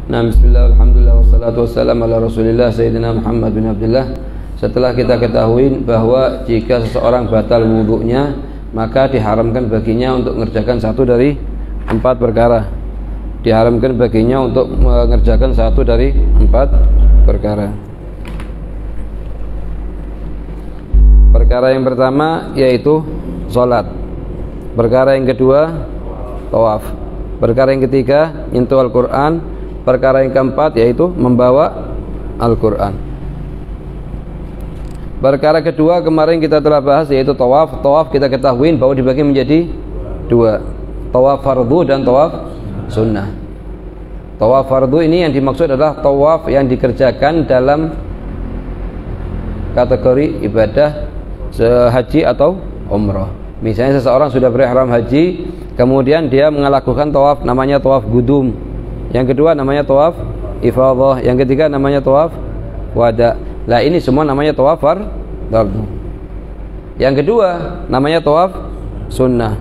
Nah, bismillah, alhamdulillah, wassalatu wassalamu ala rasulillah sayyidina Muhammad bin Abdullah. Setelah kita ketahui bahwa jika seseorang batal wudhunya, maka diharamkan baginya untuk mengerjakan satu dari 4 perkara. Diharamkan baginya untuk mengerjakan satu dari 4 perkara. Perkara yang pertama yaitu sholat. Perkara yang kedua tawaf. Perkara yang ketiga nyentuh Al-Quran. Perkara yang keempat yaitu membawa Al-Quran. Perkara kedua kemarin kita telah bahas yaitu tawaf. Tawaf kita ketahui bahwa dibagi menjadi 2, tawaf fardu dan tawaf sunnah. Tawaf fardu ini yang dimaksud adalah tawaf yang dikerjakan dalam kategori ibadah haji atau umrah. Misalnya seseorang sudah berihram haji, kemudian dia melakukan tawaf, namanya tawaf gudum. Yang kedua namanya tawaf ifadah, yang ketiga namanya tawaf wada. Lah ini semua namanya tawaf fardu. Yang kedua namanya tawaf sunnah.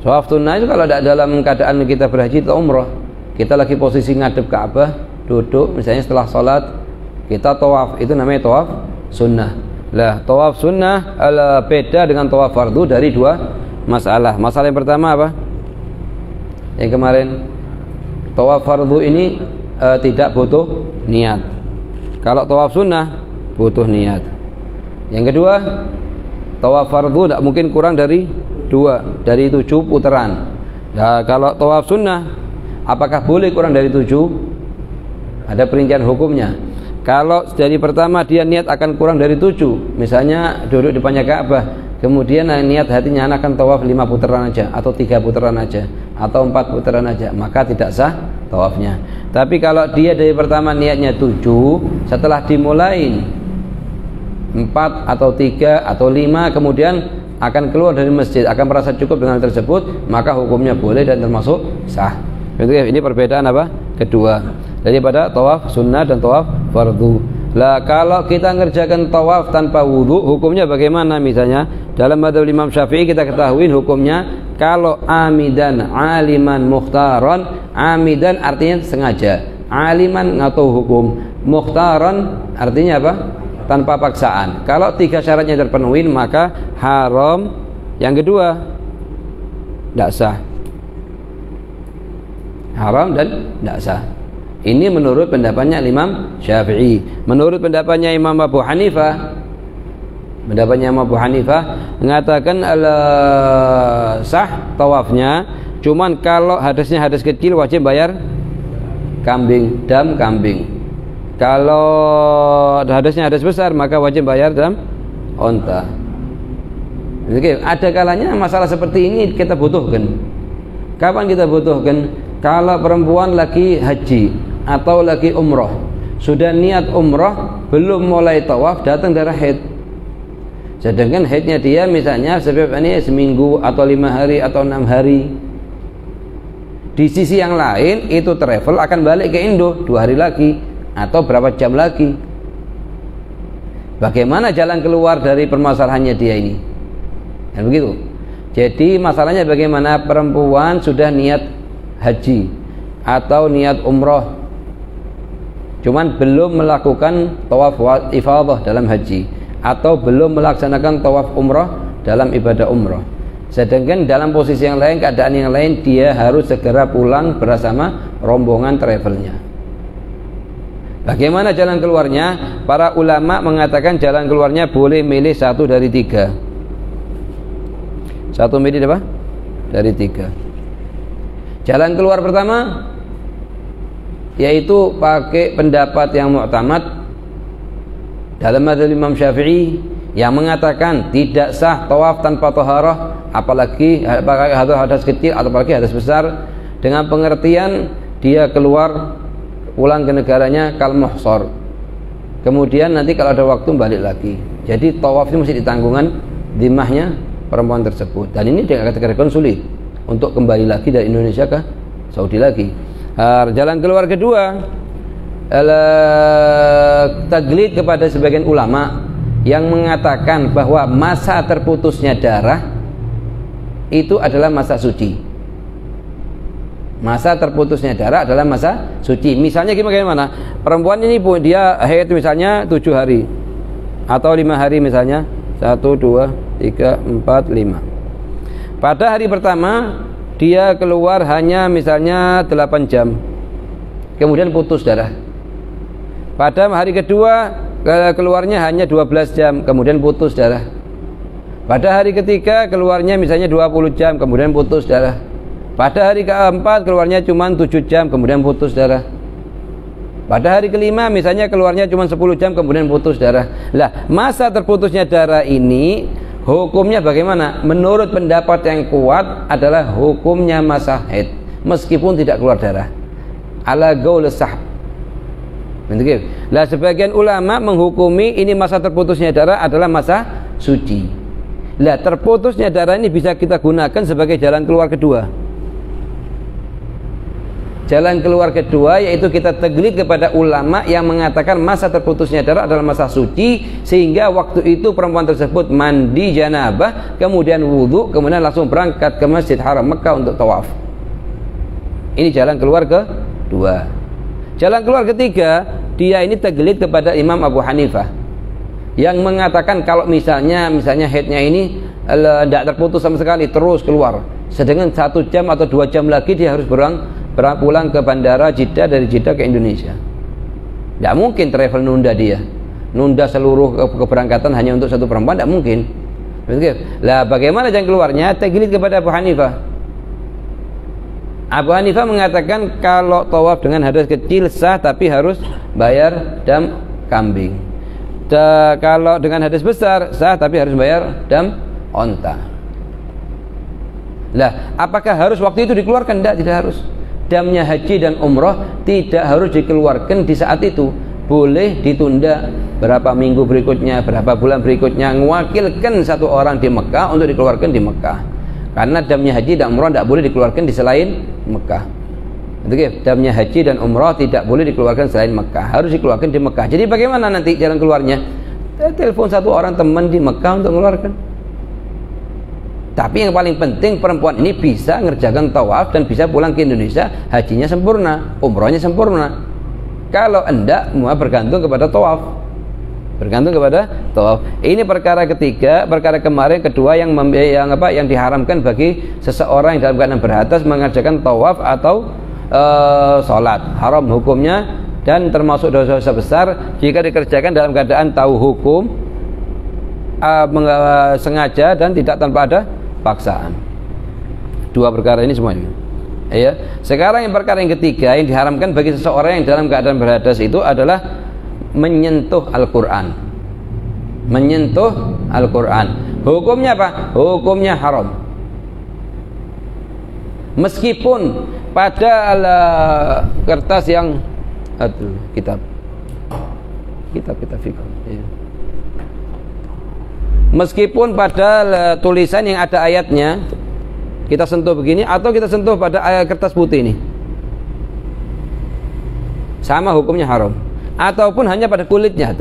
Tawaf sunnah itu kalau tidak dalam keadaan kita berhaji atau umrah, kita lagi posisi ngadep Ka'bah, duduk misalnya setelah sholat kita tawaf, itu namanya tawaf sunnah. Lah tawaf sunnah beda dengan tawaf fardu dari 2 masalah. Masalah yang pertama apa? Yang kemarin tawaf fardu ini tidak butuh niat. Kalau tawaf sunnah butuh niat. Yang kedua, tawaf fardu tidak mungkin kurang dari 2, dari 7 putaran. Nah, kalau tawaf sunnah, apakah boleh kurang dari 7? Ada perincian hukumnya. Kalau dari pertama dia niat akan kurang dari 7, misalnya duduk di depannya Ka'bah, kemudian niat hatinya akan tawaf 5 putaran aja, atau 3 putaran aja, atau 4 putaran aja, maka tidak sah tawafnya. Tapi kalau dia dari pertama niatnya 7, setelah dimulai 4 atau 3 atau 5, kemudian akan keluar dari masjid, akan merasa cukup dengan hal tersebut, maka hukumnya boleh dan termasuk sah. Ini perbedaan apa? Kedua daripada tawaf sunnah dan tawaf fardu. Lah kalau kita ngerjakan tawaf tanpa wudu, hukumnya bagaimana? Misalnya dalam madzhab Imam Syafi'i kita ketahui hukumnya kalau amidan, aliman, mukhtaran. Amidan artinya sengaja, aliman nggak tahu hukum, mukhtaran artinya apa? Tanpa paksaan. Kalau 3 syaratnya terpenuhi maka haram. Yang kedua tidak sah, haram dan tidak sah. Ini menurut pendapatnya Imam Syafi'i. Menurut pendapatnya Imam Abu Hanifah, mengatakan sah tawafnya, cuman kalau hadasnya hadas kecil wajib bayar kambing, dam kambing. Kalau hadasnya hadas besar maka wajib bayar dam onta. Jadi ada kalanya masalah seperti ini kita butuhkan. Kapan kita butuhkan? Kalau perempuan lagi haji atau lagi umrah, sudah niat umrah, belum mulai tawaf, datang darah haid. Sedangkan haidnya dia misalnya sebab ini seminggu atau 5 hari atau 6 hari. Di sisi yang lain itu travel akan balik ke Indo 2 hari lagi atau berapa jam lagi. Bagaimana jalan keluar dari permasalahannya dia ini? Dan begitu. Jadi masalahnya bagaimana perempuan sudah niat haji atau niat umrah, cuman belum melakukan tawaf ifadah dalam haji atau belum melaksanakan tawaf umrah dalam ibadah umrah. Sedangkan dalam posisi yang lain, keadaan yang lain, dia harus segera pulang bersama rombongan travelnya. Bagaimana jalan keluarnya? Para ulama mengatakan jalan keluarnya boleh milih 1 dari 3. 1 milih apa? Dari 3. Jalan keluar pertama yaitu pakai pendapat yang mu'tamad dalam madzhab Imam Syafi'i yang mengatakan tidak sah tawaf tanpa taharah, apalagi hadas kecil atau apalagi hadas besar, dengan pengertian dia keluar pulang ke negaranya kal muhsar, kemudian nanti kalau ada waktu balik lagi. Jadi tawaf ini mesti ditanggungan dhimahnya perempuan tersebut, dan ini dikatakan sulit untuk kembali lagi dari Indonesia ke Saudi lagi. Jalan keluar kedua taglid kepada sebagian ulama yang mengatakan bahwa masa terputusnya darah itu adalah masa suci. Masa terputusnya darah adalah masa suci. Misalnya gimana? Perempuan ini dia haid misalnya 7 hari atau 5 hari misalnya. 1, 2, 3, 4, 5. Pada hari pertama dia keluar hanya misalnya 8 jam. Kemudian putus darah. Pada hari kedua keluarnya hanya 12 jam, kemudian putus darah. Pada hari ketiga keluarnya misalnya 20 jam, kemudian putus darah. Pada hari keempat keluarnya cuma 7 jam, kemudian putus darah. Pada hari kelima misalnya keluarnya cuma 10 jam, kemudian putus darah. Lah, masa terputusnya darah ini hukumnya bagaimana? Menurut pendapat yang kuat adalah hukumnya masa haid, meskipun tidak keluar darah. Ala gaul sahab. Lah, sebagian ulama menghukumi ini masa terputusnya darah adalah masa suci. Lah, terputusnya darah ini bisa kita gunakan sebagai jalan keluar kedua. Jalan keluar kedua yaitu kita taklid kepada ulama yang mengatakan masa terputusnya darah adalah masa suci, sehingga waktu itu perempuan tersebut mandi janabah, kemudian wudhu, kemudian langsung berangkat ke Masjid Haram Mekah untuk tawaf. Ini jalan keluar kedua. Jalan keluar ketiga, dia ini taklid kepada Imam Abu Hanifah yang mengatakan kalau misalnya haidnya ini tidak terputus sama sekali, terus keluar, sedangkan 1 jam atau 2 jam lagi dia harus pulang ke bandara Jeddah, dari Jeddah ke Indonesia. Tidak mungkin travel nunda seluruh keberangkatan hanya untuk satu perempuan, tidak mungkin. Lah, bagaimana jalan keluarnya? Taklid kepada Abu Hanifah. Abu Hanifah mengatakan kalau tawaf dengan hadas kecil sah, tapi harus bayar dam kambing. Kalau dengan hadas besar sah, tapi harus bayar dam onta. Lah, apakah harus waktu itu dikeluarkan? Tidak harus. Damnya haji dan umroh tidak harus dikeluarkan di saat itu, boleh ditunda berapa minggu berikutnya, berapa bulan berikutnya, mewakilkan satu orang di Mekah untuk dikeluarkan di Mekah, karena damnya haji dan umroh tidak boleh dikeluarkan di selain Mekah. Damnya haji dan umroh tidak boleh dikeluarkan selain Mekah, harus dikeluarkan di Mekah. Jadi bagaimana nanti jalan keluarnya? Telepon satu orang teman di Mekah untuk mengeluarkan. Tapi yang paling penting perempuan ini bisa ngerjakan tawaf dan bisa pulang ke Indonesia, hajinya sempurna, umrohnya sempurna. Kalau enggak, semua bergantung kepada tawaf. Ini perkara ketiga. Perkara kemarin kedua yang diharamkan bagi seseorang yang dalam keadaan berhadas mengerjakan tawaf atau sholat. Haram hukumnya dan termasuk dosa-dosa besar jika dikerjakan dalam keadaan tahu hukum, sengaja dan tidak tanpa ada paksaan. Dua perkara ini semuanya. Ya. Sekarang yang perkara yang ketiga yang diharamkan bagi seseorang yang dalam keadaan berhadas itu adalah menyentuh Al-Quran. Menyentuh Al-Quran. Hukumnya apa? Hukumnya haram. Meskipun pada kertas yang kitab fikih. Ya. Meskipun pada tulisan yang ada ayatnya kita sentuh begini, atau kita sentuh pada kertas putih ini, sama hukumnya haram. Ataupun hanya pada kulitnya,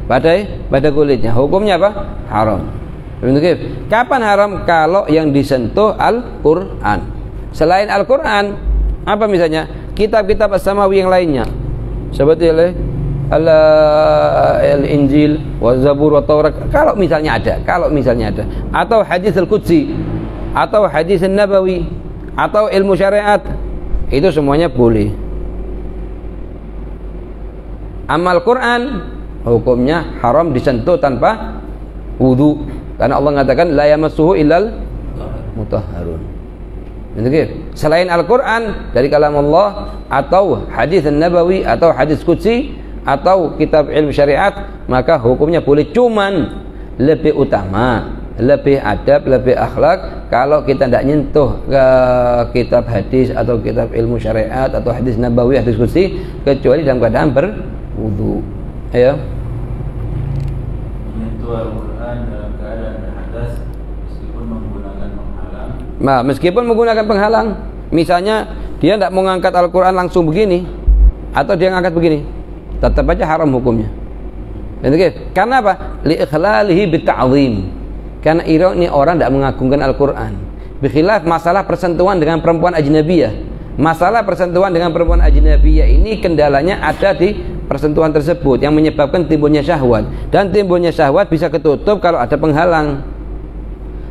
pada kulitnya, hukumnya apa? Haram. Kapan haram? Kalau yang disentuh Al-Quran. Selain Al-Quran, apa misalnya? Kitab-kitab as-samawi yang lainnya, seperti Al-Injil, Waz-Zabur, wa Taurat, kalau misalnya ada, atau hadis Al-Qudsi, atau hadis An-Nabawi, atau ilmu syariat, itu semuanya boleh. Amal Quran hukumnya haram disentuh tanpa wudu, karena Allah mengatakan la yamassuhu illal mutahharun. Selain Al-Quran dari kalam Allah, atau hadis An-Nabawi, atau hadis Qudsi, atau kitab ilmu syariat, maka hukumnya boleh. Cuman lebih utama, lebih adab, lebih akhlak kalau kita tidak nyentuh ke kitab hadis atau kitab ilmu syariat atau hadis Nabawi, hadis Qudsi, kecuali dalam keadaan berwudu. Ya. Menyentuh Al-Quran dalam keadaan berhadas meskipun menggunakan penghalang. Nah, meskipun menggunakan penghalang, misalnya dia tidak mau mengangkat Al-Quran langsung begini, atau dia ngangkat begini, tetap aja haram hukumnya. Karena apa? Li ikhlalihi bita'zim. Karena ini orang tidak mengagungkan Al-Quran. Bikhilaf masalah persentuhan dengan perempuan ajnabiyah. Masalah persentuhan dengan perempuan ajnabiyah ini kendalanya ada di persentuhan tersebut yang menyebabkan timbulnya syahwat, dan timbulnya syahwat bisa ketutup kalau ada penghalang.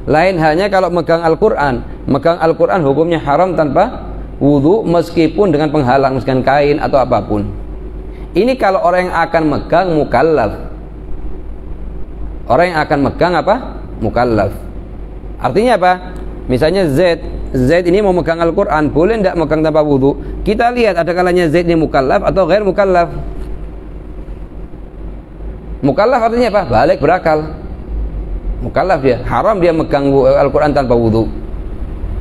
Lain halnya kalau megang Al-Quran. Megang Al-Quran hukumnya haram tanpa wudu meskipun dengan penghalang, meskipun kain atau apapun. Ini kalau orang yang akan megang mukallaf. Orang yang akan megang apa? Mukallaf. Artinya apa? Misalnya Zaid ini mau megang Al-Quran, boleh tidak megang tanpa wudu? Kita lihat ada kalanya Zaid ini mukallaf atau ghair mukallaf. Mukallaf artinya apa? Balik berakal. Mukallaf dia, haram dia megang Al-Quran tanpa wudu.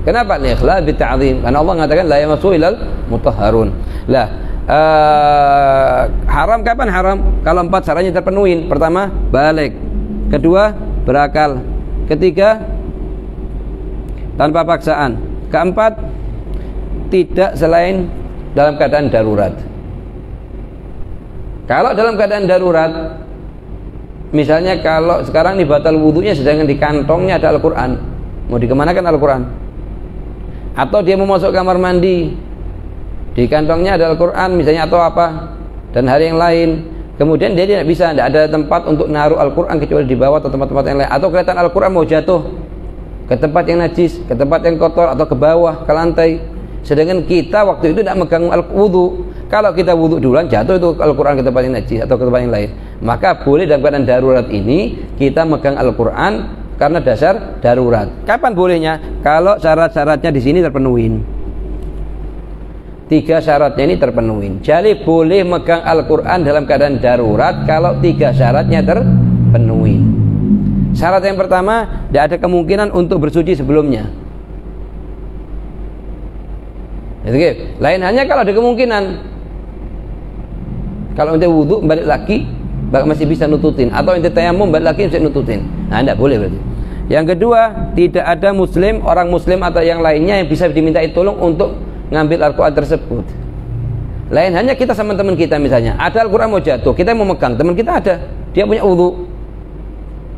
Kenapa? Li'ikhla bitta'zim. Karena Allah mengatakan la yamassu ilal mutahharun. Lah, haram kapan haram? Kalau 4 syaratnya terpenuhi. Pertama, balik. Kedua, berakal. Ketiga, tanpa paksaan. Keempat, tidak selain dalam keadaan darurat. Kalau dalam keadaan darurat, misalnya kalau sekarang nih batal wudunya sedangkan di kantongnya ada Al-Quran, mau dikemanakan Al-Quran? Atau dia mau masuk kamar mandi, di kantongnya ada Al-Quran misalnya atau apa, dan hari yang lain, kemudian dia tidak bisa, tidak ada tempat untuk naruh Al-Quran kecuali di bawah atau tempat-tempat yang lain, atau kelihatan Al-Quran mau jatuh ke tempat yang najis, ke tempat yang kotor, atau ke bawah, ke lantai, sedangkan kita waktu itu tidak megang wudu. Kalau kita wudu duluan, jatuh itu Al-Quran ke tempat yang najis atau ke tempat yang lain, maka boleh dalam keadaan darurat ini kita megang Al-Quran karena dasar darurat. Kapan bolehnya? Kalau syarat-syaratnya di sini terpenuhi. 3 syaratnya ini terpenuhi. Jadi boleh megang Al-Quran dalam keadaan darurat kalau 3 syaratnya terpenuhi. Syarat yang pertama, tidak ada kemungkinan untuk bersuci sebelumnya. Lain hanya kalau ada kemungkinan. Kalau ente wudu balik lagi masih bisa nututin, atau ente tayamum balik lagi bisa nututin. Nah, tidak boleh berarti. Yang kedua, tidak ada muslim, orang muslim atau yang lainnya yang bisa dimintai tolong untuk ngambil Al-Quran tersebut. Lain hanya kita sama teman kita, misalnya ada Al-Quran mau jatuh, kita mau megang, teman kita ada, dia punya wudu,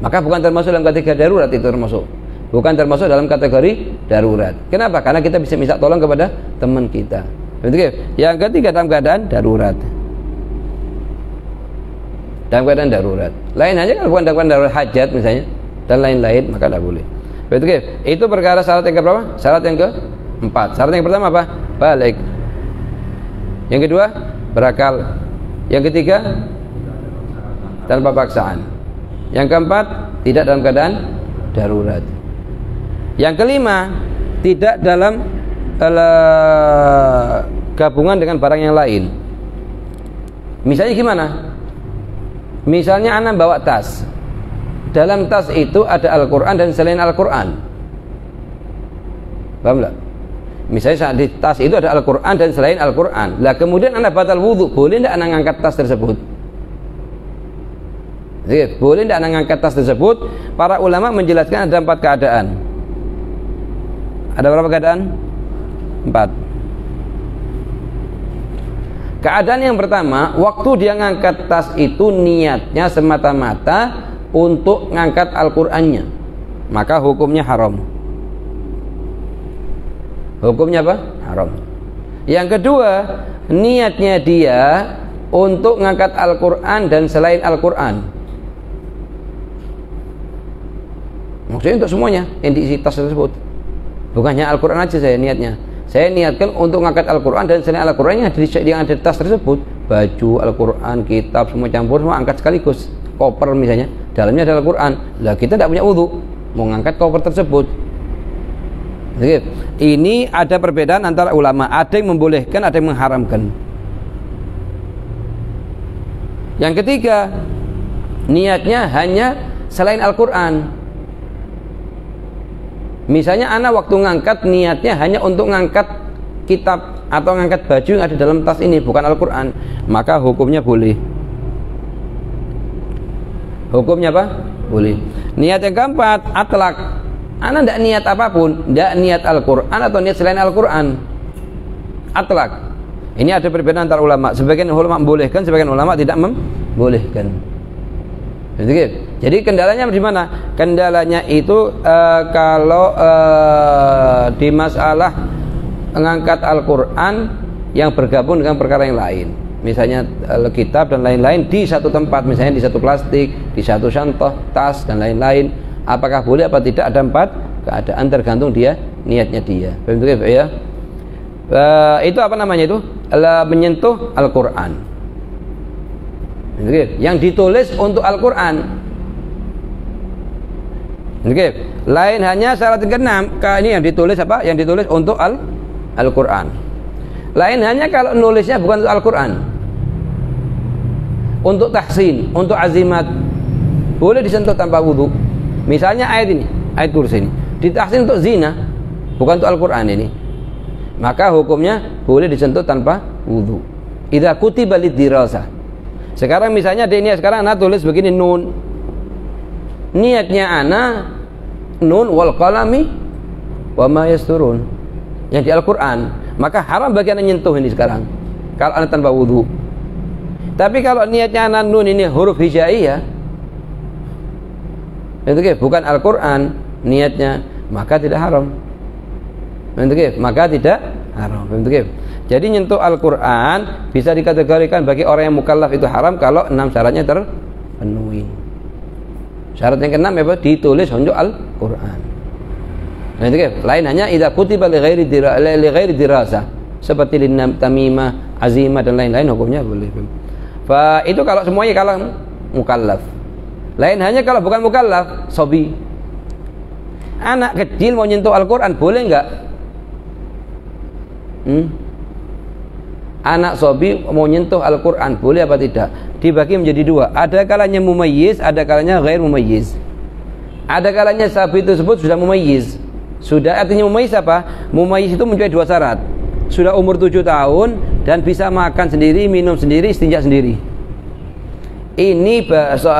maka bukan termasuk dalam kategori darurat. Itu termasuk bukan termasuk dalam kategori darurat. Kenapa? Karena kita bisa minta tolong kepada teman kita. Yang ketiga, dalam keadaan darurat. Dalam keadaan darurat. Lain hanya kalau bukan dalam keadaan darurat, hajat misalnya dan lain-lain, maka tidak boleh. Itu perkara syarat yang keberapa? Syarat yang keempat. Syarat yang pertama apa? Balik. Yang kedua, berakal. Yang ketiga, tanpa paksaan. Yang keempat, tidak dalam keadaan darurat. Yang kelima, tidak dalam gabungan dengan barang yang lain. Misalnya gimana? Misalnya anak bawa tas. Dalam tas itu ada Al-Quran dan selain Al-Quran. Paham tak? Misalnya di tas itu ada Al-Quran dan selain Al-Quran. Lah kemudian anak batal wudu, boleh tidak anak ngangkat tas tersebut? Boleh tidak anak ngangkat tas tersebut? Para ulama menjelaskan ada 4 keadaan. Ada berapa keadaan? 4. Keadaan yang pertama, waktu dia ngangkat tas itu niatnya semata-mata untuk ngangkat Al-Qur'annya, maka hukumnya haram. Hukumnya apa? Haram. Yang kedua, niatnya dia untuk ngangkat Al-Qur'an dan selain Al-Qur'an. Maksudnya untuk semuanya yang diisi tas tersebut. Bukannya Al-Qur'an aja saya niatnya. Saya niatkan untuk ngangkat Al-Qur'an dan selain Al-Qur'an yang ada di tas tersebut. Baju, Al-Qur'an, kitab, semua campur, semua angkat sekaligus. Koper misalnya, dalamnya ada Al-Qur'an. Lah kita tidak punya wudu, mau ngangkat koper tersebut. Ini ada perbedaan antara ulama. Ada yang membolehkan, ada yang mengharamkan. Yang ketiga, niatnya hanya selain Al-Qur'an. Misalnya anak waktu ngangkat niatnya hanya untuk ngangkat kitab atau ngangkat baju yang ada dalam tas ini, bukan Al-Qur'an, maka hukumnya boleh. Hukumnya apa? Boleh. Niat yang keempat, atlak. Anak tidak niat apapun, tidak niat Al-Qur'an atau niat selain Al-Qur'an, atlak. Ini ada perbedaan antar ulama. Sebagian ulama membolehkan, sebagian ulama tidak membolehkan. Jadi kendalanya di mana? Kendalanya itu kalau di masalah mengangkat Al-Quran yang bergabung dengan perkara yang lain. Misalnya kitab dan lain-lain di satu tempat, misalnya di satu plastik, di satu contoh, tas dan lain-lain. Apakah boleh apa tidak? Ada 4 keadaan tergantung dia niatnya dia. Begitu ya? Itu apa namanya itu? Menyentuh Al-Quran. Yang ditulis untuk Al-Quran. Lain hanya syarat ke-6. Ini yang ditulis apa? Yang ditulis untuk Al-Quran. Lain hanya kalau nulisnya bukan untuk Al-Quran, untuk tahsin, untuk azimat, boleh disentuh tanpa wudu. Misalnya ayat ini, ayat kursi ini ditahsin untuk zina, bukan untuk Al-Quran ini, maka hukumnya boleh disentuh tanpa wudu. Idza kutiba lidirasah. Sekarang misalnya dia ini sekarang anak tulis begini, nun, niatnya anak nun wal qalami wa ma yasturun, yang di Al-Quran, maka haram bagi anak nyentuh ini sekarang kalau anak tanpa wudu. Tapi kalau niatnya anak nun ini huruf hijaiyah, bukan Al-Quran niatnya, maka tidak haram. Maka tidak haram. Jadi nyentuh Al-Quran bisa dikategorikan bagi orang yang mukallaf itu haram kalau 6 syaratnya terpenuhi. Syarat yang ke-6 apa? Ditulis untuk Al-Quran. Lain hanya idza kutiba li ghairi dirasah, seperti tamimah, azimah dan lain-lain, hukumnya boleh. Itu kalau semuanya kalau mukallaf. Lain hanya kalau bukan mukallaf, sobi. Anak kecil mau nyentuh Al-Quran boleh enggak? Anak sobi mau nyentuh Al-Quran boleh apa tidak? Dibagi menjadi 2. Ada kalanya mumayyiz, ada kalanya ghair mumayyiz. Ada kalanya sabi tersebut sudah mumayyiz. Sudah, artinya mumayyiz apa? Mumayyiz itu mencapai 2 syarat. Sudah umur 7 tahun dan bisa makan sendiri, minum sendiri, istinja sendiri. Ini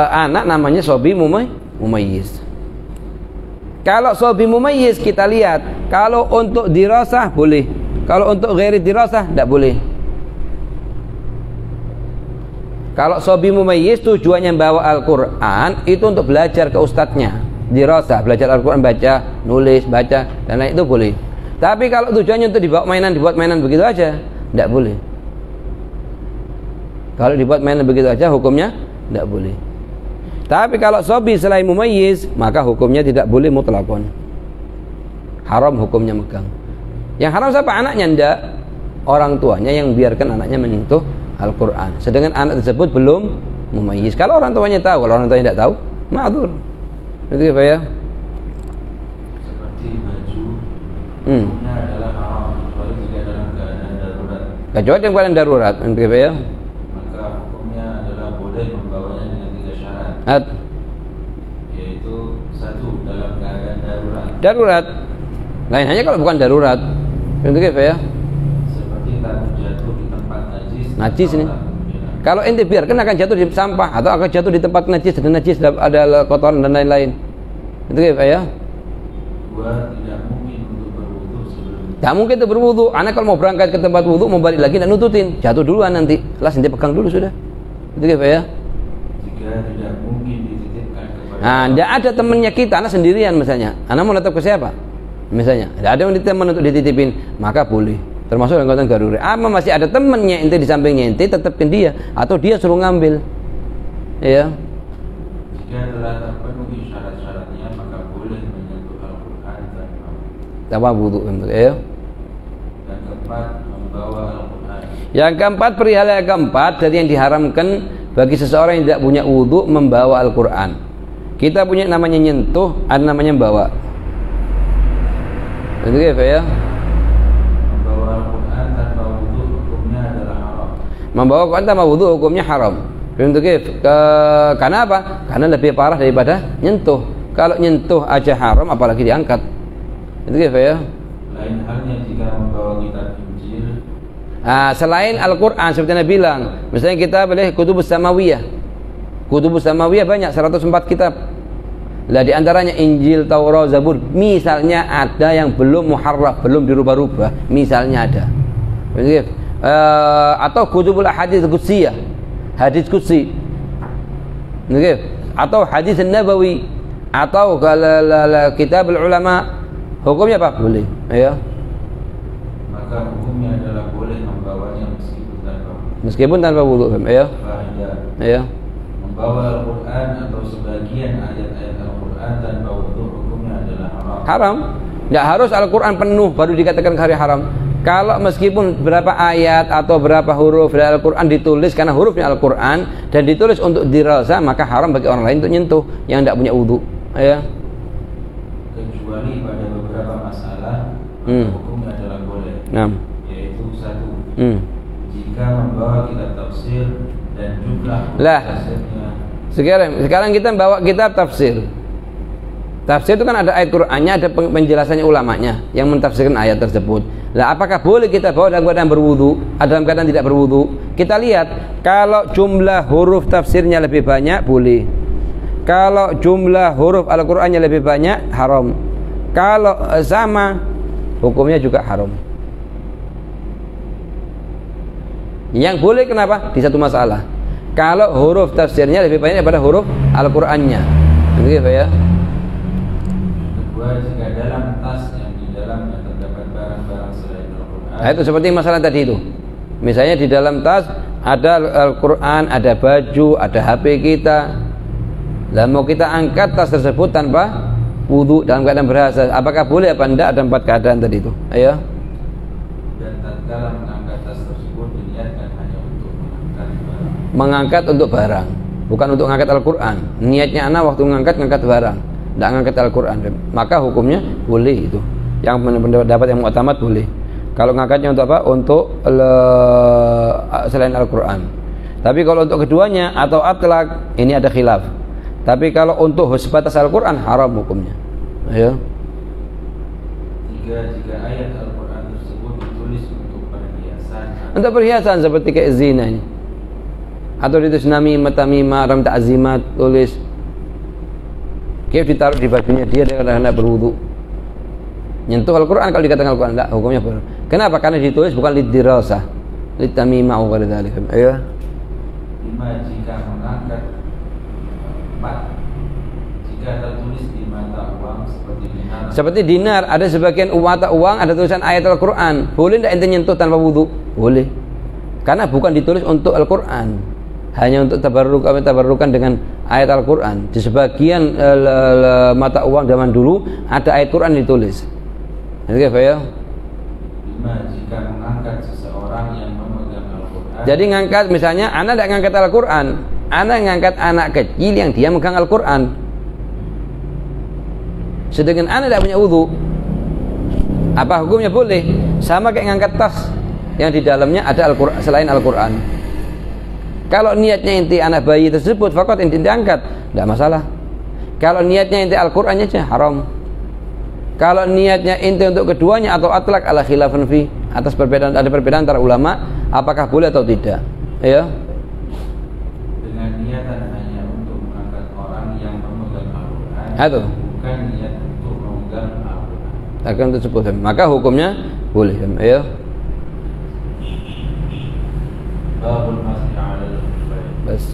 anak namanya sobi mumayyiz. Kalau sobi mumayyiz kita lihat, kalau untuk dirasah boleh, kalau untuk ghairi dirasah tidak boleh. Kalau sobi mumayyiz tujuannya bawa Al-Quran itu untuk belajar ke ustadznya, dirasah, belajar Al-Quran, baca, nulis, baca dan lain itu boleh. Tapi kalau tujuannya untuk dibawa mainan, dibuat mainan begitu aja, tidak boleh. Kalau dibuat mainan begitu aja hukumnya tidak boleh. Tapi kalau sobi selain mumayyiz, maka hukumnya tidak boleh mutlakon. Haram hukumnya megang. Yang haram siapa? Anaknya, tidak. Orang tuanya yang biarkan anaknya menyentuh Al-Quran, sedangkan anak tersebut belum mumayyiz. Kalau orang tuanya tahu, kalau orang tuanya tidak tahu, ma'dzur. Itu apa ya? Seperti baju, hukumnya adalah haram kecuali jika dalam keadaan darurat. Kecuali dalam keadaan darurat, itu apa ya? Maka hukumnya adalah boleh membawanya dengan 3 syarat. Yaitu 1, dalam keadaan darurat. Darurat. Lain hanya kalau bukan darurat. Itu apa ya? Seperti takut jatuh di tempat najis ini. Kalau ente biarkan akan jatuh di sampah atau akan jatuh di tempat najis dan najis ada kotoran dan lain-lain. Itu apa ya? 2, tidak mungkin untuk berwudu sebelum. Tak mungkin itu berwudu. Anak kalau mau berangkat ke tempat wudu mau balik lagi dan nututin, jatuh duluan nanti. Kelas ente pegang dulu sudah. Itu apa ya? Jika tidak mungkin dititipkan kepada. Nah, tidak ada temannya kita, anak sendirian misalnya. Anak mau tetap ke siapa? Misalnya, tidak ada yang teman untuk dititipin, maka boleh. Termasuk yang kata darurat. Ama masih ada temannya ente di sampingnya ente, tetapkan dia atau dia suruh ngambil. Ya. Jika telah terpenuhi syarat-syaratnya, maka boleh menyentuh Al-Quran tanpa wudu, ya. Dan keempat, membawa Al-Quran. Yang keempat, perihal yang keempat dari yang diharamkan bagi seseorang yang tidak punya wudu membawa Al-Quran. Kita punya namanya nyentuh, ada namanya bawa. Itu apa ya? Membawa Al-Quran tanpa wudu hukumnya adalah haram. Membawa Al-Quran tanpa wudu hukumnya haram. Karena apa? Karena lebih parah daripada nyentuh. Kalau nyentuh aja haram, apalagi diangkat. Itu apa ya? Lain halnya jika membawa kitab Injil. Selain Al-Quran seperti Nabi bilang, misalnya kita boleh kutubus samawiyah. Kutubus samawiyah banyak, 104 kitab. Lah di antaranya Injil, Taurat, Zabur. Misalnya ada yang belum muharraf, belum dirubah-rubah, misalnya ada. Atau kutubul hadis qudsiyah, hadis qudsi. atau hadis nabawi atau kitab ulama, hukumnya apa? Boleh. Ya. Maka hukumnya adalah boleh membawanya meskipun tanpa wudu. Ya. Ya. Membawa Al-Quran atau sebagian ayat-ayat Al-Quran tanpa wudu hukumnya adalah haram. Haram. Tidak harus Al-Quran penuh baru dikatakan hari haram. Kalau meskipun berapa ayat atau berapa huruf dari Al-Quran ditulis karena hurufnya Al-Quran dan ditulis untuk dirasa, maka haram bagi orang lain untuk nyentuh yang tidak punya wudu. Ya. Kecuali pada beberapa masalah hukumnya adalah boleh. Yaitu satu, jika membawa kitab tafsir dan jumlah tafsirnya. Sekarang kita bawa kitab tafsir. Tafsir itu kan ada ayat Qur'annya, ada penjelasannya ulamanya yang mentafsirkan ayat tersebut. Lah, apakah boleh kita bawa dalam keadaan berwudu atau dalam keadaan tidak berwudu? Kita lihat, kalau jumlah huruf tafsirnya lebih banyak, boleh. Kalau jumlah huruf Al-Qur'annya lebih banyak, haram. Kalau sama, hukumnya juga haram. Yang boleh kenapa? Di satu masalah. Kalau huruf tafsirnya lebih banyak daripada huruf Al-Qur'annya. Begitu ya. Jika dalam tas yang di dalamnya terdapat barang-barang selain Al-Quran. Nah, itu seperti masalah tadi itu. Misalnya di dalam tas ada Al-Quran, ada baju, ada HP kita. Dan mau kita angkat tas tersebut tanpa wudu dalam keadaan berasa, apakah boleh apa tidak? Ada 4 keadaan tadi itu. Ayo. Dan tatkala mengangkat tas tersebut diniatkan hanya untuk mengangkat untuk barang, bukan untuk mengangkat Al-Quran. Niatnya anak waktu mengangkat barang, tidak mengangkat Al-Quran, maka hukumnya boleh itu. Yang pendapat yang mu'tamad boleh. Kalau mengangkatnya untuk apa? Untuk selain Al-Quran. Tapi kalau untuk keduanya atau atlak, ini ada khilaf. Tapi kalau untuk sebatas Al-Quran, haram hukumnya. Ayo. Jika ayat Al-Quran tersebut ditulis untuk perhiasan. Untuk perhiasan seperti kayak zina ini. Atau ditulis namimah, tamimah, ram ta'zimat, tulis. Kayak ditaruh di bajunya dia kadang-kadang berwudu. Nyentuh Al-Quran kalau dikatakan Al-Quran, tidak, hukumnya boleh. Kenapa? Karena ditulis bukan lidirasah, litamimah wa dzalik. Ayo. 5. Jika mengangkat 4. Jika tertulis di mata uang seperti dinar. Seperti dinar, ada sebagian mata uang ada tulisan ayat Al-Quran. Boleh tidak ente nyentuh tanpa wudu? Boleh. Karena bukan ditulis untuk Al-Quran, hanya untuk tabarrukan dengan ayat Al-Quran. Di sebagian mata uang zaman dulu ada ayat Quran ditulis. Itu ya? 5. Jika mengangkat seseorang yang memegang Al-Quran. Jadi ngangkat, misalnya anak tidak ngangkat Al-Quran, anak ngangkat anak kecil yang dia megang Al-Quran, sedangkan anak tidak punya wudu, apa hukumnya? Boleh. Sama kayak ngangkat tas yang di dalamnya ada Al-Quran selain Al-Quran. Kalau niatnya inti anak bayi tersebut fakot inti diangkat, tidak masalah. Kalau niatnya inti Al-Qurannya saja haram. Kalau niatnya inti untuk keduanya atau atlak ala khilafan fi, atas perbedaan, ada perbedaan antara ulama apakah boleh atau tidak. Ya. Dengan niatan hanya untuk mengangkat orang yang memegang Al-Quran. Atau bukan niat untuk memegang Al-Quran. Akan tersebut, maka hukumnya boleh. Ya. Babul masih ala Bas.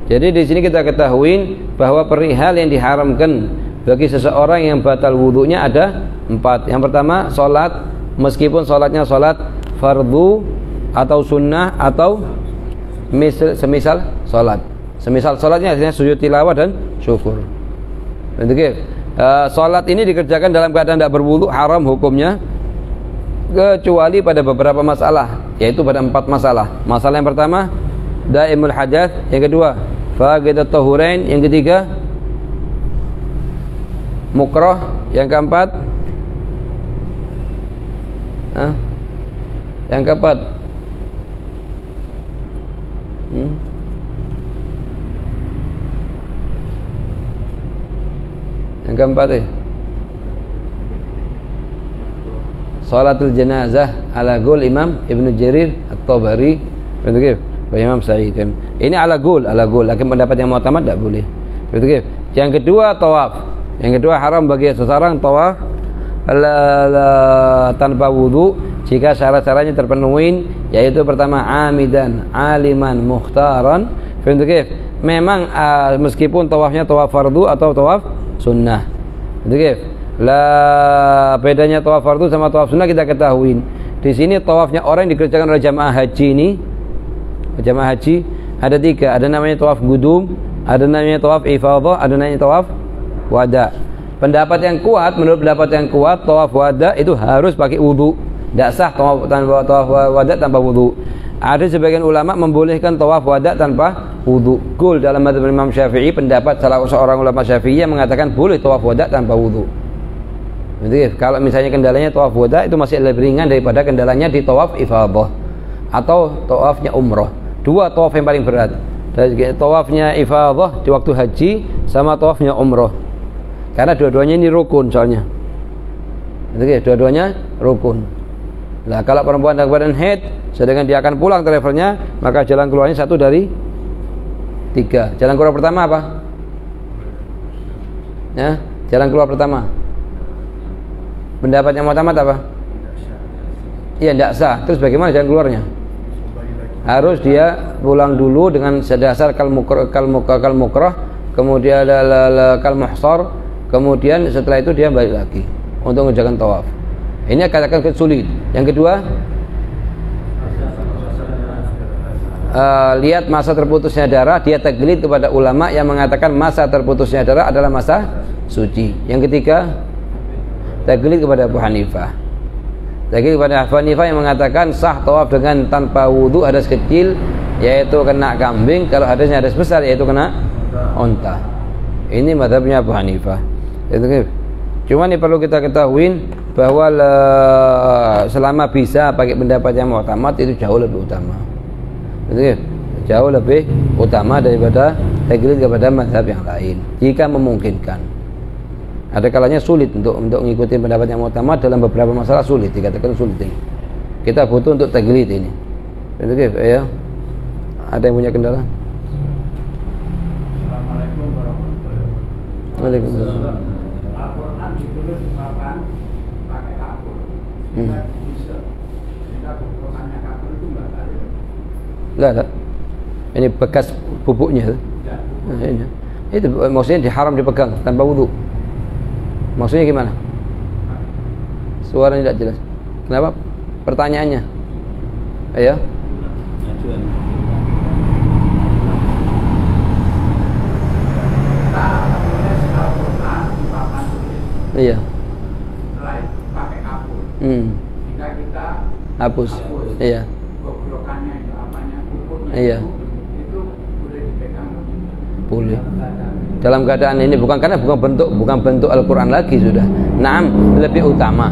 Jadi di sini kita ketahui bahwa perihal yang diharamkan bagi seseorang yang batal wudunya ada 4. Yang pertama, sholat, meskipun sholatnya sholat fardu atau sunnah atau semisal sholat. Semisal sholatnya artinya sujud tilawah dan syukur. Sholat ini dikerjakan dalam keadaan tidak berwudu, haram hukumnya, kecuali pada beberapa masalah, yaitu pada 4 masalah. Masalah yang pertama, daimul hadath. Yang kedua, faqidat tahurain. Yang ketiga, mukrah. Yang keempat, yang keempat salatul janazah ala gul Imam Ibnu Jarir At-Tabari, begitu Imam Sa'id. Ini ala gul, lakin pendapat yang mu'tamad tidak boleh. Begitu. Yang kedua, tawaf. Yang kedua, haram bagi seseorang tawaf tanpa wudu jika syarat-syaratnya terpenuhi, yaitu pertama amidan, aliman, mukhtaran. Begitu. memang meskipun tawafnya tawaf fardu atau tawaf sunnah. Itu kif. Lah bedanya tawaf fardu sama tawaf sunnah kita ketahui. Di sini tawafnya orang yang dikerjakan oleh jamaah haji ini, jamaah haji ada 3, ada namanya tawaf gudum, ada namanya tawaf ifadah, ada namanya tawaf wada. Pendapat yang kuat, menurut pendapat yang kuat, tawaf wada itu harus pakai wudu. Tidak sah tawaf wada tanpa wudu. Ada sebagian ulama membolehkan tawaf wada tanpa wudu. Qul dalam mazhab Imam Syafi'i, pendapat salah seorang ulama Syafi'i yang mengatakan boleh tawaf wada tanpa wudu. Jadi kalau misalnya kendalanya tawaf wada itu masih lebih ringan daripada kendalanya di tawaf ifadah atau tawafnya umroh. 2 tawaf yang paling berat. Tawafnya ifadah di waktu haji sama tawafnya umroh. Karena dua-duanya ini rukun soalnya. Jadi dua-duanya rukun. Nah, kalau perempuan dalam keadaan haid, sedangkan dia akan pulang travelnya, maka jalan keluarnya 1 dari 3. Jalan keluar pertama apa? Ya, jalan keluar pertama. Pendapatnya Muhammad apa? Iya, tidak sah. Terus bagaimana jalan keluarnya? Harus dia pulang dulu dengan sedasar kal mukrah, kemudian kal muhsar, kemudian setelah itu dia balik lagi untuk mengerjakan tawaf. Ini katakan sulit. Yang kedua, lihat masa terputusnya darah, dia taklid kepada ulama yang mengatakan masa terputusnya darah adalah masa suci. Yang ketiga, taklid kepada Abu Hanifah. Taklid kepada Abu Hanifah yang mengatakan sah tawaf dengan tanpa wudu hadas kecil, yaitu kena kambing. Kalau hadasnya hadas besar, yaitu kena unta. Ini mazhabnya Abu Hanifah. Cuma ini perlu kita ketahui bahwa selama bisa pakai pendapat yang mu'tamad itu jauh lebih utama. Jauh lebih utama daripada taklid kepada mazhab yang lain jika memungkinkan. Ada kalanya sulit untuk mengikuti pendapat yang mu'tamad dalam beberapa masalah, sulit, dikatakan sulit ini. Kita butuh untuk taklid ini. Ya. Ada yang punya kendala? Assalamualaikum warahmatullahi wabarakatuh. Waalaikumsalam. Al-Quran ditulis pakai kapur. Kita bisa. Kita bukannya kapur itu enggak ada. Lah. Ini bekas bubuknya. Ya. Nah, ini. Itu maksudnya diharam dipegang tanpa wudu. Maksudnya gimana? Suaranya tidak jelas. Kenapa? Pertanyaannya. Ayo. Iya. Setelah pakai kapur. Jika kita hapus. Iya. Goblokannya itu apanya? Pupuknya. Iya. Itu boleh dipegang. Boleh. Dalam keadaan ini bukan karena bukan bentuk Al-Qur'an lagi sudah. Naam, lebih utama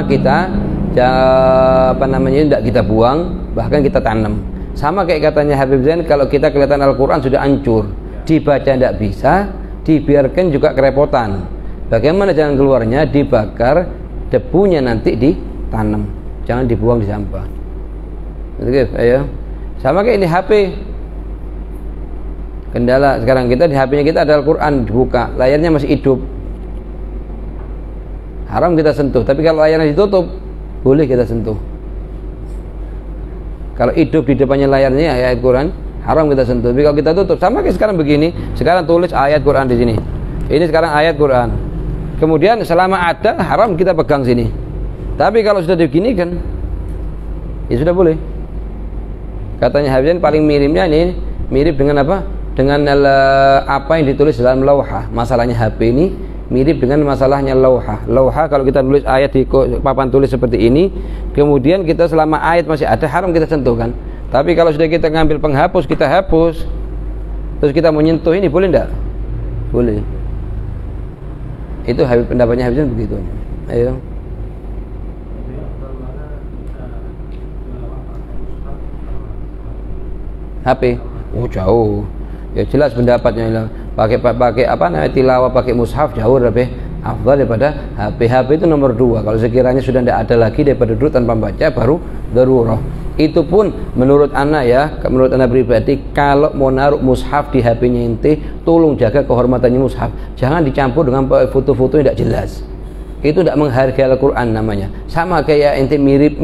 kita tidak kita buang, bahkan kita tanam. Sama kayak katanya Habib Zain, kalau kita kelihatan Al-Qur'an sudah hancur, dibaca tidak bisa, dibiarkan juga kerepotan. Bagaimana jalan keluarnya? Dibakar, debunya nanti ditanam, jangan dibuang di sampah. Oke, ayo. Sama kayak ini HP. Kendala sekarang kita di HP-nya kita ada Al-Quran, dibuka, layarnya masih hidup, haram kita sentuh. Tapi kalau layarnya ditutup, boleh kita sentuh. Kalau hidup di depannya layarnya ayat Quran, haram kita sentuh. Tapi kalau kita tutup, sama kayak sekarang begini, sekarang tulis ayat Quran di sini. Ini sekarang ayat Quran. Kemudian selama ada, haram kita pegang sini. Tapi kalau sudah diginikan, ya sudah boleh. Katanya Habib paling miripnya ini, mirip dengan apa? Dengan apa yang ditulis dalam lauhah. Masalahnya HP ini mirip dengan masalahnya lauhah. Lauhah kalau kita tulis ayat di papan tulis seperti ini, kemudian kita selama ayat masih ada, haram kita sentuh kan. Tapi kalau sudah kita ngambil penghapus, kita hapus, terus kita menyentuh ini, boleh enggak? Boleh. Itu pendapatnya Habib begitu. Ayo. HP. Oh jauh. Ya jelas pendapatnya pakai apa namanya tilawah pakai mushaf jauh lebih afdal daripada HP. HP itu nomor 2. Kalau sekiranya sudah tidak ada lagi daripada duduk tanpa baca, baru darurah. Itu pun menurut ana ya, menurut ana pribadi, kalau mau naruh mushaf di HP-nya ente, tolong jaga kehormatannya mushaf. Jangan dicampur dengan foto-foto yang tidak jelas. Itu tidak menghargai Al-Quran namanya. Sama kayak ente mirip